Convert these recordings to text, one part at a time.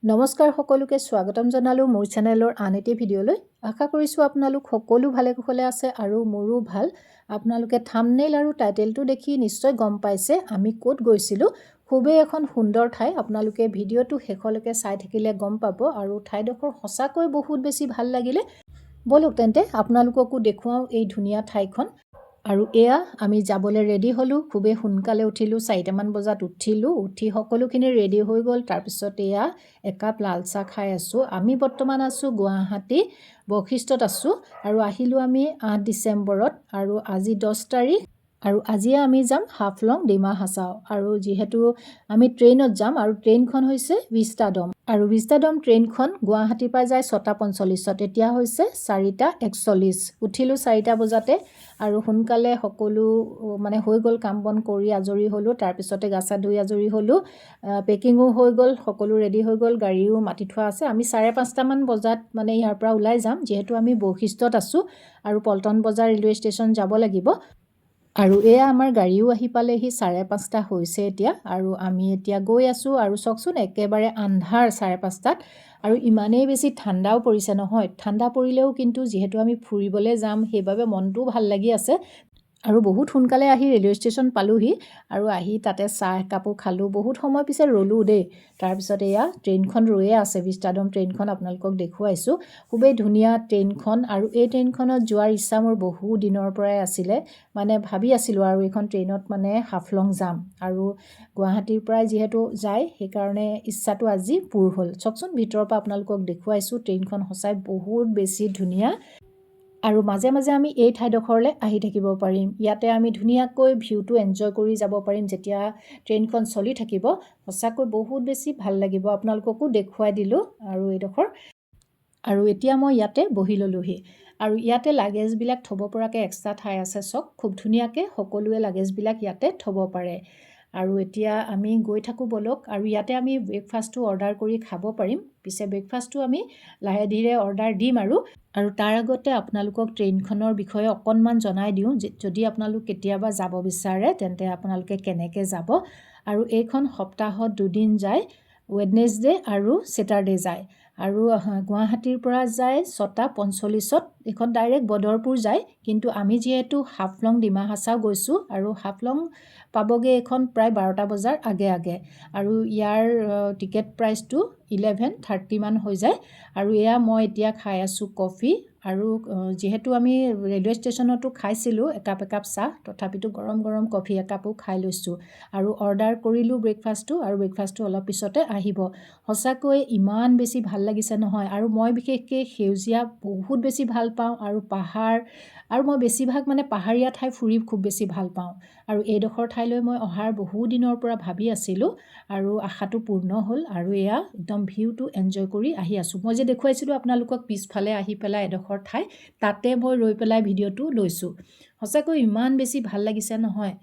নমস্কাৰ সকলোকে স্বাগতম জনালো মোৰ চেনেলৰ আন এটি ভিডিঅ'লৈ। আশা কৰিছোঁ আপোনালোক সকলো ভালে কুশলে আছে আৰু মোৰো ভাল। আপোনালোকে থাম্বনেইল আৰু টাইটেলটো দেখি নিশ্চয় গম পাইছে আমি ক'ত গৈছিলোঁ। খুবেই এখন সুন্দৰ ঠাই, আপোনালোকে ভিডিঅ'টো শেষলৈকে চাই থাকিলে গম পাব আৰু ঠাইডোখৰ সঁচাকৈ বহুত বেছি ভাল লাগিলে। বলক তেন্তে আপোনালোককো দেখুৱাওঁ এই ধুনীয়া ঠাইখন। আৰু এয়া আমি যাবলৈ ৰেডি হ'লোঁ, খুবেই সোনকালে উঠিলোঁ, 4টামান বজাত উঠি সকলোখিনি ৰেডি হৈ গ'ল। তাৰপিছত এয়া একাপ লাল চাহ খাই আছোঁ। আমি বৰ্তমান আছোঁ গুৱাহাটী বশিষ্ঠত আছোঁ আৰু আহিলোঁ আমি 8 ডিচেম্বৰত আৰু আজি 10 তাৰিখ আৰু আজিয়ে আমি যাম হাফলং ডিমা হাছাও। আৰু যিহেতু আমি ট্ৰেইনত যাম আৰু ট্ৰেইনখন হৈছে ভিষ্টাডম আৰু ভিষ্টাডম ট্ৰেইনখন গুৱাহাটীৰ পৰা যায় 6:45, এতিয়া হৈছে 4:41। উঠিলোঁ 4টা বজাতে আৰু সোনকালে সকলো মানে হৈ গ'ল, কাম বন কৰি আজৰি হ'লোঁ। তাৰপিছতে গা চা ধুই আজৰি হ'লোঁ, পেকিঙো হৈ গ'ল, সকলো ৰেডি হৈ গ'ল, গাড়ীও মাতি থোৱা আছে। আমি 5:30মান বজাত মানে ইয়াৰ পৰা ওলাই যাম, যিহেতু আমি বশিষ্ঠত আছোঁ আৰু পল্টন বজাৰ ৰেলৱে ষ্টেচন যাব লাগিব। আৰু এয়া আমাৰ গাড়ীও আহি পালেহি, 5:30 হৈছে এতিয়া আৰু আমি এতিয়া গৈ আছোঁ। আৰু চাওকচোন একেবাৰে আন্ধাৰ 5:30 আৰু ইমানেই বেছি ঠাণ্ডাও পৰিছে নহয়। ঠাণ্ডা পৰিলেও কিন্তু যিহেতু আমি ফুৰিবলৈ যাম সেইবাবে মনটোও ভাল লাগি আছে। আৰু বহুত সোনকালে আহি ৰেলৱে ষ্টেচন পালোহি আৰু আহি তাতে চাহ একাপো খালোঁ, বহুত সময় পিছে ৰ'লোঁ দেই। তাৰপিছত এয়া ট্ৰেইনখন ৰৈয়ে আছে, ভিষ্টাডম ট্ৰেইনখন আপোনালোকক দেখুৱাইছোঁ। খুবেই ধুনীয়া ট্ৰেইনখন আৰু এই ট্ৰেইনখনত যোৱাৰ ইচ্ছা মোৰ বহু দিনৰ পৰাই আছিলে। মানে ভাবি আছিলোঁ আৰু এইখন ট্ৰেইনত মানে হাফলং যাম আৰু গুৱাহাটীৰ পৰাই যিহেতু যায় সেইকাৰণে ইচ্ছাটো আজি পূৰ হ'ল। চাওকচোন ভিতৰৰ পৰা আপোনালোকক দেখুৱাইছোঁ, ট্ৰেইনখন সঁচাই বহুত বেছি ধুনীয়া আৰু মাজে মাজে আমি এই ঠাইডোখৰলৈ আহি থাকিব পাৰিম। ইয়াতে আমি ধুনীয়াকৈ ভিউটো এনজয় কৰি যাব পাৰিম যেতিয়া ট্ৰেইনখন চলি থাকিব। সঁচাকৈ বহুত বেছি ভাল লাগিব, আপোনালোককো দেখুৱাই দিলোঁ আৰু এইডোখৰ। আৰু এতিয়া মই ইয়াতে বহি ল'লোহি আৰু ইয়াতে লাগেজবিলাক থ'ব পৰাকৈ এক্সট্ৰা ঠাই আছে। চাওক খুব ধুনীয়াকৈ সকলোৱে লাগেজবিলাক ইয়াতে থ'ব পাৰে। আৰু এতিয়া আমি গৈ থাকোঁ বলক। আৰু ইয়াতে আমি ব্ৰেকফাষ্টটো অৰ্ডাৰ কৰি খাব পাৰিম। পিছে ব্ৰেকফাষ্টটো আমি লাহে ধীৰে অৰ্ডাৰ দিম আৰু তাৰ আগতে আপোনালোকক ট্ৰেইনখনৰ বিষয়ে অকণমান জনাই দিওঁ। যদি আপোনালোক কেতিয়াবা যাব বিচাৰে তেন্তে আপোনালোকে কেনেকৈ যাব। আৰু এইখন সপ্তাহত 2 দিন যায়, ৱেডনেছডে আৰু ছেটাৰডে যায়। আৰু গুৱাহাটীৰ পৰা যায় 6:45, এইখন ডাইৰেক্ট বদৰপুৰ যায়। কিন্তু আমি যিহেতু হাফলং ডিমা হাছাও গৈছোঁ আৰু হাফলং পাবগৈ এইখন প্ৰায় 12টা বজাৰ আগে আগে আৰু ইয়াৰ টিকেট প্ৰাইচটো 11:30মান হৈ যায়। আৰু এয়া মই এতিয়া খাই আছোঁ কফি আৰু যিহেতু আমি ৰেলৱে ষ্টেচনতো খাইছিলোঁ একাপ চাহ, তথাপিতো গৰম গৰম কফি একাপো খাই লৈছোঁ আৰু অৰ্ডাৰ কৰিলোঁ ব্ৰেকফাষ্টটো আৰু ব্ৰেকফাষ্টটো অলপ পিছতে আহিব। সঁচাকৈ ইমান বেছি ভাল লাগিছে নহয়। আৰু মই বিশেষকৈ সেউজীয়া বহুত বেছি ভাল পাওঁ আৰু পাহাৰ, আৰু মই বেছিভাগ মানে পাহাৰীয়া ঠাই ফুৰি খুব বেছি ভাল পাওঁ। আৰু এইডোখৰ ঠাইলৈ মই অহাৰ বহু দিনৰ পৰা ভাবি আছিলোঁ আৰু আশাটো পূৰ্ণ হ'ল আৰু এয়া একদম ভিউটো এনজয় কৰি আহি আছোঁ। মই যে দেখুৱাইছিলোঁ আপোনালোকক পিছফালে আহি পেলাই এডোখৰ ঠাই, তাতে মই ৰৈ পেলাই ভিডিঅ'টো লৈছোঁ। সঁচাকৈ ইমান বেছি ভাল লাগিছে নহয়।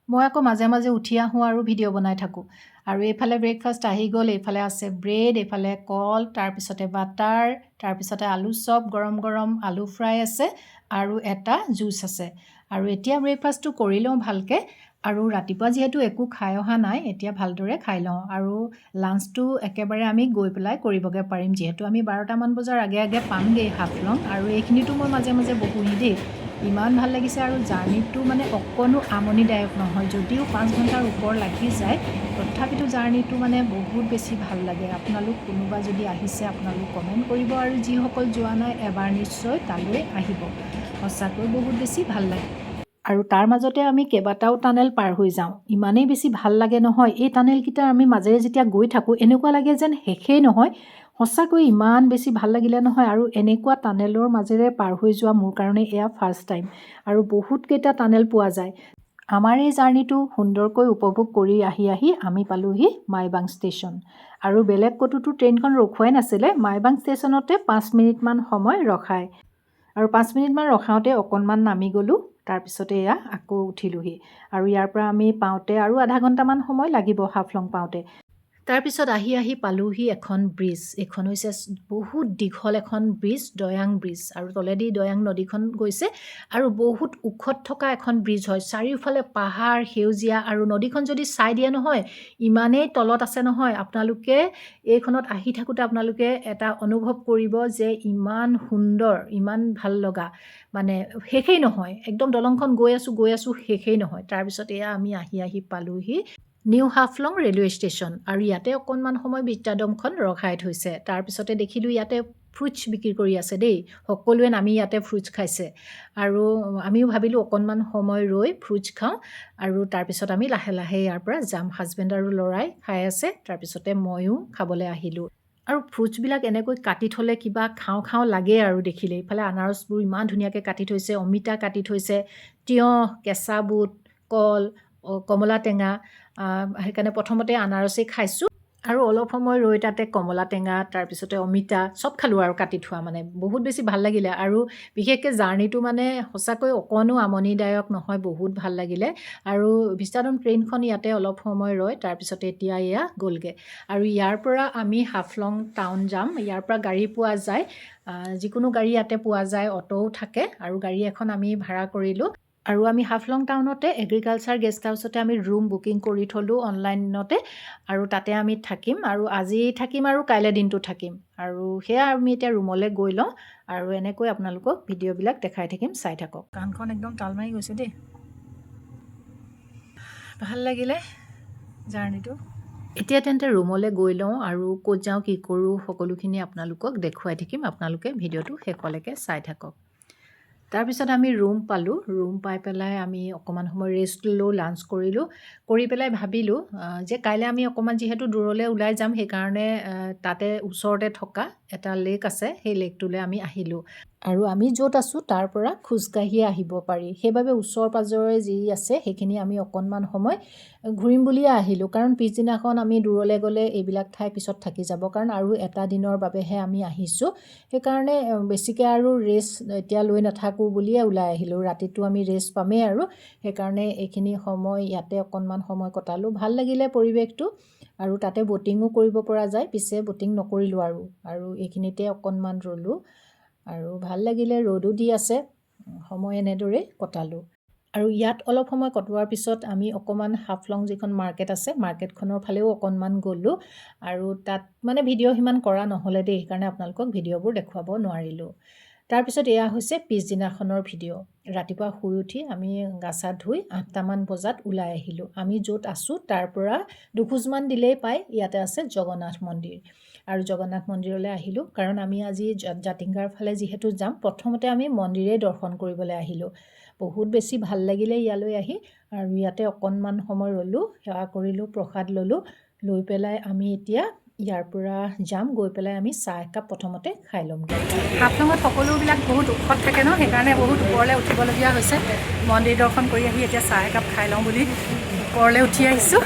মই আকৌ মাজে মাজে উঠি আহোঁ আৰু ভিডিঅ' বনাই থাকোঁ। আৰু এইফালে ব্ৰেকফাষ্ট আহি গ'ল, এইফালে আছে ব্ৰেড, এইফালে কল, তাৰপিছতে বাটাৰ, তাৰপিছতে আলু চপ, গৰম গৰম আলু ফ্ৰাই আছে আৰু এটা জুচ আছে। আৰু এতিয়া ব্ৰেকফাষ্টটো কৰি লওঁ ভালকৈ। আৰু ৰাতিপুৱা যিহেতু একো খাই অহা নাই, এতিয়া ভালদৰে খাই লওঁ আৰু লাঞ্চটো একেবাৰে আমি গৈ পেলাই কৰিবগৈ পাৰিম, যিহেতু আমি 12টামান বজাৰ আগে আগে পামগৈ হাফলং। আৰু এইখিনিতো মই মাজে মাজে বহোহি দেই, ইমান ভাল লাগিছে। আৰু জাৰ্ণিটো মানে অকণো আমনিদায়ক নহয়, যদিও 5 ঘণ্টাৰ ওপৰ লাগি যায়, তথাপিতো জাৰ্ণিটো মানে বহুত বেছি ভাল লাগে। আপোনালোক কোনোবা যদি আহিছে আপোনালোক কমেণ্ট কৰিব আৰু যিসকল যোৱা নাই এবাৰ নিশ্চয় তালৈ আহিব, সঁচাকৈ বহুত বেছি ভাল লাগে। আৰু তাৰ মাজতে আমি কেইবাটাও টানেল পাৰ হৈ যাওঁ, ইমানেই বেছি ভাল লাগে নহয়। এই টানেলকেইটা আমি মাজেৰে যেতিয়া গৈ থাকোঁ এনেকুৱা লাগে যেন শেষেই নহয়। সঁচাকৈ ইমান বেছি ভাল লাগিলে নহয়। আৰু এনেকুৱা টানেলৰ মাজেৰে পাৰ হৈ যোৱা মোৰ কাৰণে এয়া ফাৰ্ষ্ট টাইম আৰু বহুতকেইটা টানেল পোৱা যায়। আমাৰ এই জাৰ্ণিটো সুন্দৰকৈ উপভোগ কৰি আহি আমি পালোহি মাইবাং ষ্টেচন। আৰু বেলেগ ক'তোতো ট্ৰেইনখন ৰখোৱাই নাছিলে, মাইবাং ষ্টেচনতে 5 মিনিটমান সময় ৰখায়। আৰু 5 মিনিটমান ৰখাওঁতে অকণমান নামি গ'লোঁ, তাৰপিছতে এয়া আকৌ উঠিলোহি। আৰু ইয়াৰ পৰা আমি পাওঁতে আৰু আধা ঘণ্টামান সময় লাগিব হাফলং পাওঁতে। তাৰপিছত আহি পালোহি এখন ব্ৰিজ। এইখন হৈছে বহুত দীঘল এখন ব্ৰিজ, দয়াং ব্ৰিজ, আৰু তলেদি দয়াং নদীখন গৈছে আৰু বহুত ওখত থকা এখন ব্ৰিজ হয়। চাৰিওফালে পাহাৰ, সেউজীয়া, আৰু নদীখন যদি চাই দিয়ে নহয়, ইমানেই তলত আছে নহয়, আপোনালোকে এইখনত আহি থাকোঁতে আপোনালোকে এটা অনুভৱ কৰিব যে ইমান সুন্দৰ, ইমান ভাল লগা, মানে শেষেই নহয়। একদম দলংখন গৈ আছোঁ শেষেই নহয়। তাৰপিছত এয়া আমি আহি পালোহি নিউ হাফলং ৰেলৱে ষ্টেচন, আৰু ইয়াতে অকণমান সময় বিদ্যাদমখন ৰখাই থৈছে। তাৰপিছতে দেখিলোঁ ইয়াতে ফ্ৰুটছ বিক্ৰী কৰি আছে দেই, সকলোৱে নামি ইয়াতে ফ্ৰুটছ খাইছে, আৰু আমিও ভাবিলোঁ অকণমান সময় ৰৈ ফ্ৰুটছ খাওঁ, আৰু তাৰপিছত আমি লাহে লাহে ইয়াৰ পৰা যাম। হাজবেণ্ড আৰু ল'ৰাই খাই আছে, তাৰপিছতে ময়ো খাবলৈ আহিলোঁ। আৰু ফ্ৰুটছবিলাক এনেকৈ কাটি থ'লে কিবা খাওঁ লাগে আৰু দেখিলে। ইফালে আনাৰসবোৰ ইমান ধুনীয়াকৈ কাটি থৈছে, অমিতা কাটি থৈছে, তিয়ঁহ, কেঁচা বুট, কল, কমলা টেঙা। সেইকাৰণে প্ৰথমতে আনাৰসেই খাইছোঁ, আৰু অলপ সময় ৰৈ তাতে কমলা টেঙা, তাৰপিছতে অমিতা চব খালোঁ আৰু কাটি থোৱা। মানে বহুত বেছি ভাল লাগিলে, আৰু বিশেষকৈ জাৰ্ণিটো মানে সঁচাকৈ অকণো আমনিদায়ক নহয়, বহুত ভাল লাগিলে। আৰু ভিষ্টাডোম ট্ৰেইনখন ইয়াতে অলপ সময় ৰয়, তাৰপিছতে এতিয়া এয়া গ'লগৈ। আৰু ইয়াৰ পৰা আমি হাফলং টাউন যাম। ইয়াৰ পৰা গাড়ী পোৱা যায়, যিকোনো গাড়ী ইয়াতে পোৱা যায়, অ'টোও থাকে, আৰু গাড়ী এখন আমি ভাড়া কৰিলোঁ। আৰু আমি হাফলং টাউনতে এগ্ৰিকালচাৰ গেষ্ট হাউচতে আমি ৰুম বুকিং কৰি থ'লোঁ অনলাইনতে, আৰু তাতে আমি থাকিম, আৰু আজি থাকিম আৰু কাইলৈ দিনটো থাকিম। আৰু সেয়া আমি এতিয়া ৰুমলৈ গৈ লওঁ, আৰু এনেকৈ আপোনালোকক ভিডিঅ'বিলাক দেখাই থাকিম, চাই থাকক। কাণখন একদম তাল মাৰি গৈছে দেই, ভাল লাগিলে জাৰ্ণিটো। এতিয়া তেন্তে ৰুমলৈ গৈ লওঁ, আৰু ক'ত যাওঁ কি কৰোঁ সকলোখিনি আপোনালোকক দেখুৱাই থাকিম। আপোনালোকে ভিডিঅ'টো শেষলৈকে চাই থাকক। তাৰপিছত আমি ৰুম পালোঁ। ৰুম পাই পেলাই আমি অকণমান সময় ৰেষ্ট ল'লোঁ, লাঞ্চ কৰিলোঁ। কৰি পেলাই ভাবিলোঁ যে কাইলৈ আমি অকণমান যিহেতু দূৰলৈ ওলাই যাম, সেইকাৰণে তাতে ওচৰতে থকা এটা লেক আছে, সেই লেকটোলৈ আমি আহিলোঁ। আৰু আমি য'ত আছোঁ তাৰ পৰা খোজকাঢ়িয়ে আহিব পাৰি, সেইবাবে ওচৰ পাজৰে যি আছে সেইখিনি আমি অকণমান সময় ঘূৰিম বুলিয়ে আহিলোঁ। কাৰণ পিছদিনাখন আমি দূৰলৈ গ'লে এইবিলাক ঠাই পিছত থাকি যাব, কাৰণ আৰু এটা দিনৰ বাবেহে আমি আহিছোঁ। সেইকাৰণে বেছিকৈ আৰু ৰেষ্ট এতিয়া লৈ নাথাকোঁ বুলিয়ে ওলাই আহিলোঁ। ৰাতিটো আমি ৰেষ্ট পামেই, আৰু সেইকাৰণে এইখিনি সময় ইয়াতে অকণমান সময় কটালোঁ। ভাল লাগিলে পৰিৱেশটো, আৰু তাতে ব'টিঙো কৰিব পৰা যায়, পিছে ব'টিং নকৰিলোঁ আৰু এইখিনিতে অকণমান ৰ'লোঁ, আৰু ভাল লাগিলে। ৰ'দো দি আছে, সময় এনেদৰেই কটালোঁ। আৰু ইয়াত অলপ সময় কটোৱাৰ পিছত আমি অকণমান হাফলং যিখন মাৰ্কেট আছে, মাৰ্কেটখনৰ ফালেও অকণমান গ'লোঁ, আৰু তাত মানে ভিডিঅ' সিমান কৰা নহ'লে দেই, সেইকাৰণে আপোনালোকক ভিডিঅ'বোৰ দেখুৱাব নোৱাৰিলোঁ। তাৰপিছত এয়া হৈছে পিছদিনাখনৰ ভিডিঅ'। ৰাতিপুৱা শুই উঠি আমি গা চা ধুই 8টামান বজাত ওলাই আহিলোঁ। আমি য'ত আছোঁ তাৰ পৰা দুখোজমান দিলেই পায়, ইয়াতে আছে জগন্নাথ মন্দিৰ, আৰু জগন্নাথ মন্দিৰলৈ আহিলোঁ। কাৰণ আমি আজি জাতিংগাৰ ফালে যিহেতু যাম, প্ৰথমতে আমি মন্দিৰেই দৰ্শন কৰিবলৈ আহিলোঁ। বহুত বেছি ভাল লাগিলে ইয়ালৈ আহি, আৰু ইয়াতে অকণমান সময় ৰ'লোঁ, সেৱা কৰিলোঁ, প্ৰসাদ ল'লোঁ। লৈ পেলাই আমি এতিয়া ইয়াৰ পৰা যাম, গৈ পেলাই আমি চাহ একাপ প্ৰথমতে খাই ল'মগৈ। হাফলঙত সকলোবিলাক বহুত ওখত থাকে ন, সেইকাৰণে বহুত ওপৰলৈ উঠিবলগীয়া হৈছে। মন্দিৰ দৰ্শন কৰি আহি এতিয়া চাহ একাপ খাই লওঁ বুলি ওপৰলৈ উঠি আহিছোঁ।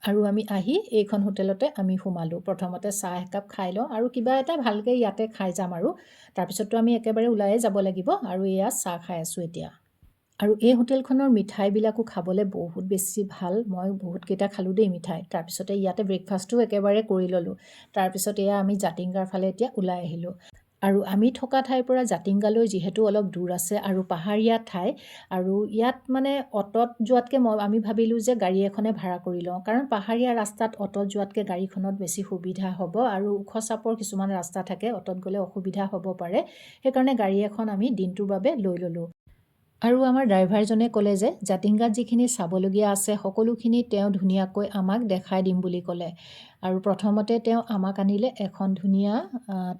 আৰু আমি আহি এইখন হোটেলতে আমি সোমালোঁ। প্ৰথমতে চাহ একাপ খাই লওঁ, আৰু কিবা এটা ভালকৈ ইয়াতে খাই যাম, আৰু তাৰপিছততো আমি একেবাৰে ওলায়ে যাব লাগিব। আৰু এয়া চাহ খাই আছোঁ এতিয়া। আৰু এই হোটেলখনৰ মিঠাইবিলাকো খাবলৈ বহুত বেছি ভাল। মই বহুতকেইটা খালোঁ দেই মিঠাই। তাৰপিছতে ইয়াতে ব্ৰেকফাষ্টো একেবাৰে কৰি ল'লোঁ। তাৰপিছত এয়া আমি জাতিংগাৰ ফালে এতিয়া ওলাই আহিলোঁ। আৰু আমি থকা ঠাইৰ পৰা জাতিংগালৈ যিহেতু অলপ দূৰ আছে, আৰু পাহাৰীয়া ঠাই, আৰু ইয়াত মানে অ'টত যোৱাতকৈ আমি ভাবিলোঁ যে গাড়ী এখনে ভাড়া কৰি লওঁ, কাৰণ পাহাৰীয়া ৰাস্তাত অ'টত যোৱাতকৈ গাড়ীখনত বেছি সুবিধা হ'ব, আৰু ওখ চাপৰ কিছুমান ৰাস্তা থাকে, অ'টত গ'লে অসুবিধা হ'ব পাৰে। সেইকাৰণে গাড়ী এখন আমি দিনটোৰ বাবে লৈ ল'লোঁ। আৰু আমাৰ ড্ৰাইভাৰজনে ক'লে যে জাতিংগাত যিখিনি চাবলগীয়া আছে সকলোখিনি তেওঁ ধুনীয়াকৈ আমাক দেখাই দিম বুলি ক'লে। আৰু প্ৰথমতে তেওঁ আমাক আনিলে এখন ধুনীয়া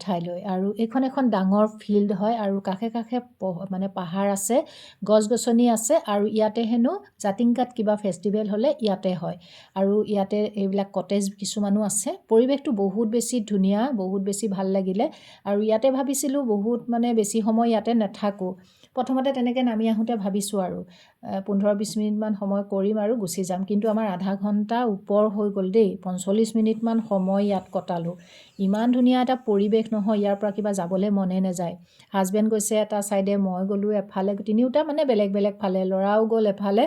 ঠাইলৈ, আৰু এইখন এখন ডাঙৰ ফিল্ড হয়, আৰু কাষে কাষে মানে পাহাৰ আছে, গছ গছনি আছে, আৰু ইয়াতে হেনো জাতিংগাত কিবা ফেষ্টিভেল হ'লে ইয়াতে হয়, আৰু ইয়াতে এইবিলাক কটেজ কিছুমানো আছে। পৰিৱেশটো বহুত বেছি ধুনীয়া, বহুত বেছি ভাল লাগিলে। আৰু ইয়াতে ভাবিছিলোঁ বহুত মানে বেছি সময় ইয়াতে নাথাকোঁ। প্ৰথমতে তেনেকৈ নামি আহোঁতে ভাবিছোঁ আৰু 15-20 মিনিটমান সময় কৰিম আৰু গুচি যাম, কিন্তু আমাৰ আধা ঘণ্টা ওপৰ হৈ গ'ল দেই। 45 মিনিটমান সময় ইয়াত কটালোঁ। ইমান ধুনীয়া এটা পৰিৱেশ নহয়, ইয়াৰ পৰা কিবা যাবলৈ মনে নাযায়। হাজবেণ্ড গৈছে এটা ছাইডে, মই গ'লোঁ এফালে, তিনিওটা মানে বেলেগ বেলেগ ফালে, ল'ৰাও গ'ল এফালে,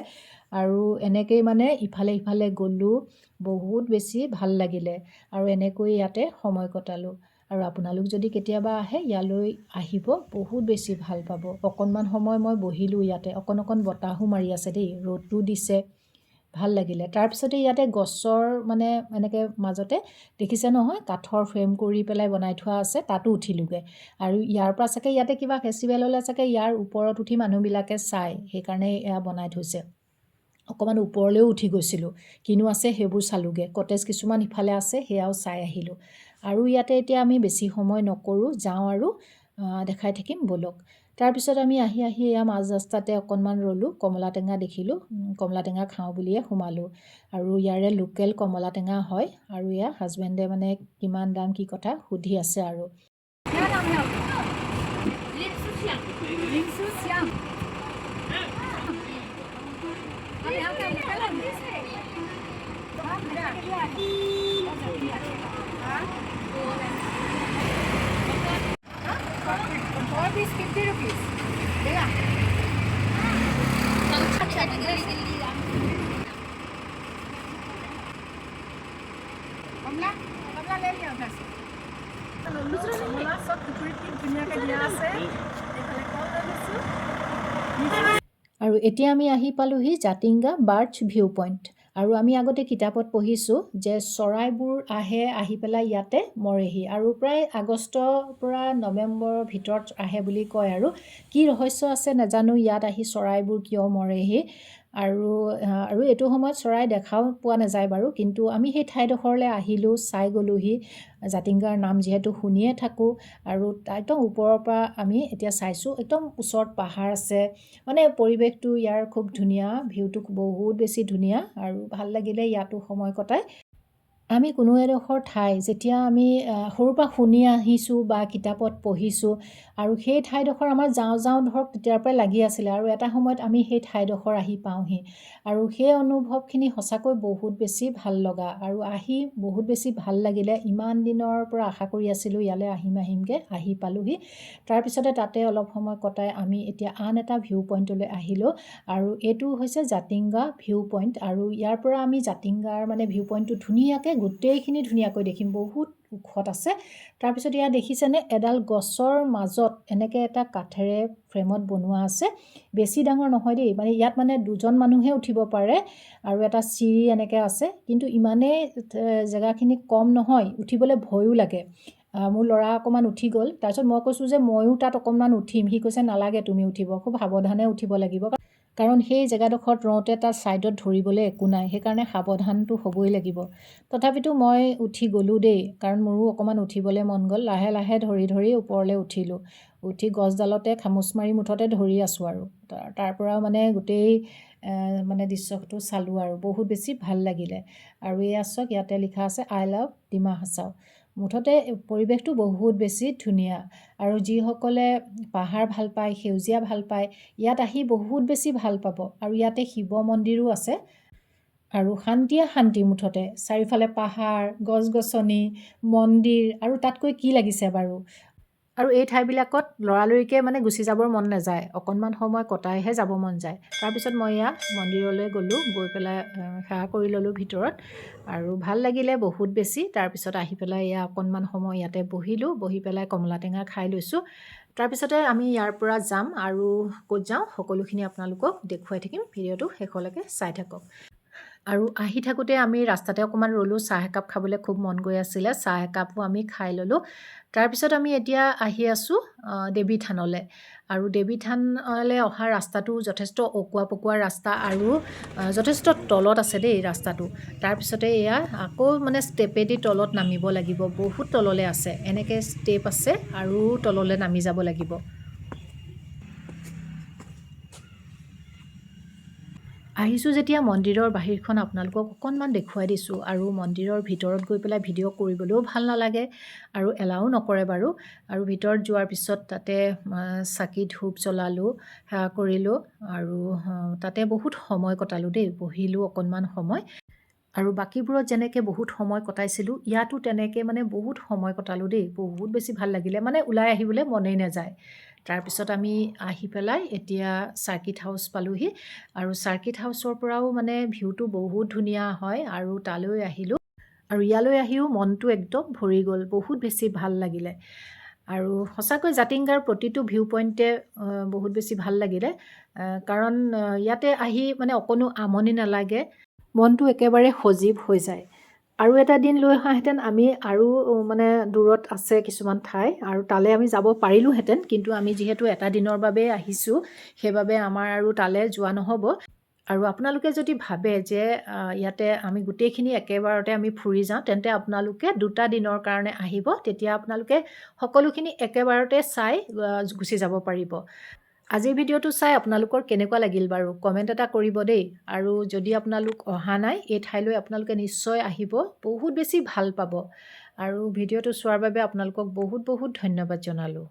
আৰু এনেকৈয়ে মানে ইফালে ইফালে গ'লোঁ, বহুত বেছি ভাল লাগিলে আৰু এনেকৈ ইয়াতে সময় কটালোঁ। আৰু আপোনালোক যদি কেতিয়াবা আহে ইয়ালৈ আহিব, বহুত বেছি ভাল পাব। অকণমান সময় মই বহিলোঁ ইয়াতে, অকণ অকণ বতাহো মাৰি আছে দেই, ৰ'দটো দিছে, ভাল লাগিলে। তাৰপিছতে ইয়াতে গছৰ মানে এনেকৈ মাজতে দেখিছে নহয়, কাঠৰ ফ্ৰেম কৰি পেলাই বনাই থোৱা আছে, তাতো উঠিলোগৈ। আৰু ইয়াৰ পৰা চাগে ইয়াতে কিবা ফেষ্টিভেল হ'লে চাগে ইয়াৰ ওপৰত উঠি মানুহবিলাকে চায়, সেইকাৰণে এয়া বনাই থৈছে। অকণমান ওপৰলৈও উঠি গৈছিলোঁ, কিনো আছে সেইবোৰ চালোগৈ। কটেজ কিছুমান ইফালে আছে, সেয়াও চাই আহিলোঁ। আৰু ইয়াতে এতিয়া আমি বেছি সময় নকৰোঁ, যাওঁ আৰু দেখাই থাকিম ব'লক। তাৰপিছত আমি আহি এয়া মাজ ৰাস্তাতে অকণমান ৰ'লোঁ, কমলা টেঙা দেখিলোঁ, কমলা টেঙা খাওঁ বুলিয়ে সোমালোঁ। আৰু ইয়াৰে লোকেল কমলা টেঙা হয়। আৰু এয়া হাজবেণ্ডে মানে কিমান দাম কি কথা সুধি আছে আৰু। আৰু এতিয়া আমি আহি পালোহি জাতিংগা বাৰ্ডছ ভিউ পইণ্ট। আৰু আমি আগতে কিতাপত পঢ়িছোঁ যে চৰাইবোৰ আহি পেলাই ইয়াতে মৰেহি, আৰু প্ৰায় আগষ্টৰ পৰা নৱেম্বৰৰ ভিতৰত আহে বুলি কয়। আৰু কি ৰহস্য আছে নাজানো, ইয়াত আহি চৰাইবোৰ কিয় মৰেহি। আৰু এইটো সময়ত চৰাই দেখাও পোৱা নাযায় বাৰু, কিন্তু আমি সেই ঠাইডোখৰলৈ আহিলোঁ, চাই গ'লোহি। জাতিংগাৰ নাম যিহেতু শুনিয়ে থাকোঁ, আৰু একদম ওপৰৰ পৰা আমি এতিয়া চাইছোঁ, একদম ওচৰত পাহাৰ আছে, মানে পৰিৱেশটো ইয়াৰ খুব ধুনীয়া, ভিউটো বহুত বেছি ধুনীয়া আৰু ভাল লাগিলে ইয়াতো সময় কটাই। আমি কোনো এডোখৰ ঠাই যেতিয়া আমি সৰুৰ পৰা শুনি আহিছোঁ বা কিতাপত পঢ়িছোঁ, আৰু সেই ঠাইডোখৰ আমাৰ যাওঁ ধৰক তেতিয়াৰ পৰাই লাগি আছিলে, আৰু এটা সময়ত আমি সেই ঠাইডোখৰ আহি পাওঁহি। আৰু সেই অনুভৱখিনি সঁচাকৈ বহুত বেছি ভাল লগা, আৰু আহি বহুত বেছি ভাল লাগিলে। ইমান দিনৰ পৰা আশা কৰি আছিলোঁ ইয়ালৈ আহিমকৈ, আহি পালোহি। তাৰপিছতে তাতে অলপ সময় কটাই আমি এতিয়া আন এটা ভিউ পইণ্টলৈ আহিলোঁ, আৰু এইটো হৈছে জাতিংগা ভিউ পইণ্ট। আৰু ইয়াৰ পৰা আমি জাতিংগাৰ মানে ভিউ পইণ্টটো ধুনীয়াকৈ গোটেইখিনি ধুনীয়াকৈ দেখিম, বহুত ওখত আছে। তাৰপিছত ইয়াত দেখিছেনে, এডাল গছৰ মাজত এনেকৈ এটা কাঠেৰে ফ্ৰেমত বনোৱা আছে, বেছি ডাঙৰ নহয় দেই, মানে ইয়াত মানে দুজন মানুহে উঠিব পাৰে, আৰু এটা চিৰি এনেকৈ আছে, কিন্তু ইমানেই জেগাখিনি কম নহয়, উঠিবলৈ ভয়ো লাগে। মোৰ ল'ৰা অকণমান উঠি গ'ল, তাৰপিছত মই কৈছোঁ যে ময়ো তাত অকণমান উঠিম, সি কৈছে নালাগে তুমি উঠিব, খুব সাৱধানে উঠিব লাগিব, কাৰণ সেই জেগাডোখৰত ৰওঁতে তাত ছাইডত ধৰিবলৈ একো নাই, সেইকাৰণে সাৱধানটো হ'বই লাগিব। তথাপিতো মই উঠি গ'লোঁ দেই, কাৰণ মোৰো অকণমান উঠিবলৈ মন গ'ল। লাহে লাহে ধৰি ওপৰলৈ উঠিলোঁ, উঠি গছডালতে খামুচ মাৰি মুঠতে ধৰি আছোঁ, আৰু তাৰ পৰাও মানে গোটেই মানে দৃশ্যটো চালোঁ, আৰু বহুত বেছি ভাল লাগিলে। আৰু এয়া চাওক, ইয়াতে লিখা আছে আই লাভ ডিমা হাছাও। মুঠতে পৰিৱেশটো বহুত বেছি ধুনীয়া, আৰু যিসকলে পাহাৰ ভাল পায়, সেউজীয়া ভাল পায়, ইয়াত আহি বহুত বেছি ভাল পাব। আৰু ইয়াতে শিৱ মন্দিৰো আছে, আৰু শান্তিয়ে শান্তি, মুঠতে চাৰিওফালে পাহাৰ, গছ গছনি, মন্দিৰ, আৰু তাতকৈ কি লাগিছে বাৰু। আৰু এই ঠাইবিলাকত লৰালৰিকৈ মানে গুচি যাবৰ মন নাযায়, অকণমান সময় কটাইহে যাব মন যায়। তাৰপিছত মই এয়া মন্দিৰলৈ গ'লোঁ, গৈ পেলাই সেৱা কৰি ল'লোঁ ভিতৰত, আৰু ভাল লাগিলে বহুত বেছি। তাৰপিছত আহি পেলাই এয়া অকণমান সময় ইয়াতে বহিলোঁ, বহি পেলাই কমলা টেঙা খাই লৈছোঁ। তাৰপিছতে আমি ইয়াৰ পৰা যাম, আৰু ক'ত যাওঁ সকলোখিনি আপোনালোকক দেখুৱাই থাকিম, ভিডিঅ'টো শেষলৈকে চাই থাকক। আৰু আহি থাকোঁতে আমি ৰাস্তাতে অকণমান ৰ'লোঁ, চাহ একাপ খাবলৈ খুব মন গৈ আছিলে, চাহ একাপো আমি খাই ল'লোঁ। তাৰপিছত আমি এতিয়া আহি আছোঁ দেৱী থানলৈ। আৰু দেৱী থানলৈ অহা ৰাস্তাটো যথেষ্ট অকোৱা পকোৱা ৰাস্তা, আৰু যথেষ্ট তলত আছে দেই ৰাস্তাটো। তাৰপিছতে এয়া আকৌ মানে ষ্টেপেদি তলত নামিব লাগিব, বহুত তললৈ আছে, এনেকৈ ষ্টেপ আছে, আৰু তললৈ নামি যাব লাগিব। আহিছোঁ যেতিয়া মন্দিৰৰ বাহিৰখন আপোনালোকক অকণমান দেখুৱাই দিছোঁ, আৰু মন্দিৰৰ ভিতৰত গৈ পেলাই ভিডিঅ' কৰিবলৈও ভাল নালাগে, আৰু এলাও নকৰে বাৰু। আৰু ভিতৰত যোৱাৰ পিছত তাতে চাকি ধূপ জ্বলালোঁ, সেৱা কৰিলোঁ, আৰু তাতে বহুত সময় কটালোঁ দেই, বহিলোঁ অকণমান সময়। আৰু বাকীবোৰত যেনেকৈ বহুত সময় কটাইছিলোঁ, ইয়াতো তেনেকৈ মানে বহুত সময় কটালোঁ দেই, বহুত বেছি ভাল লাগিলে, মানে ওলাই আহিবলৈ মনেই নাযায়। তাৰপিছত আমি আহি পেলাই এতিয়া চাৰ্কিট হাউচ পালোহি আৰু চাৰ্কিট হাউচৰ পৰাও মানে ভিউটো বহুত ধুনীয়া হয় আৰু তালৈ আহিলোঁ আৰু ইয়ালৈ আহিও মনটো একদম ভৰি গ'ল, বহুত বেছি ভাল লাগিলে আৰু সঁচাকৈ জাতিংগাৰ প্ৰতিটো ভিউ পইণ্টে বহুত বেছি ভাল লাগিলে কাৰণ ইয়াতে আহি মানে অকণো আমনি নালাগে, মনটো একেবাৰে সজীৱ হৈ যায়। আৰু এটা দিন লৈ অহাহেঁতেন আমি আৰু মানে দূৰত আছে কিছুমান ঠাই আৰু তালৈ আমি যাব পাৰিলোঁহেঁতেন, কিন্তু আমি যিহেতু এটা দিনৰ বাবে আহিছোঁ সেইবাবে আমাৰ আৰু তালৈ যোৱা নহ'ব। আৰু আপোনালোকে যদি ভাবে যে ইয়াতে আমি গোটেইখিনি একেবাৰতে আমি ফুৰি যাওঁ, তেন্তে আপোনালোকে 2টা দিনৰ কাৰণে আহিব, তেতিয়া আপোনালোকে সকলোখিনি একেবাৰতে চাই গুচি যাব পাৰিব। আজিৰ ভিডিঅ'টো চাই আপোনালোকৰ কেনেকুৱা লাগিল বাৰু কমেণ্ট এটা কৰিব দেই। আৰু যদি আপোনালোক অহা নাই এই ঠাইলৈ আপোনালোকে নিশ্চয় আহিব, বহুত বেছি ভাল পাব। আৰু ভিডিঅ'টো চোৱাৰ বাবে আপোনালোকক বহুত বহুত ধন্যবাদ জনালোঁ।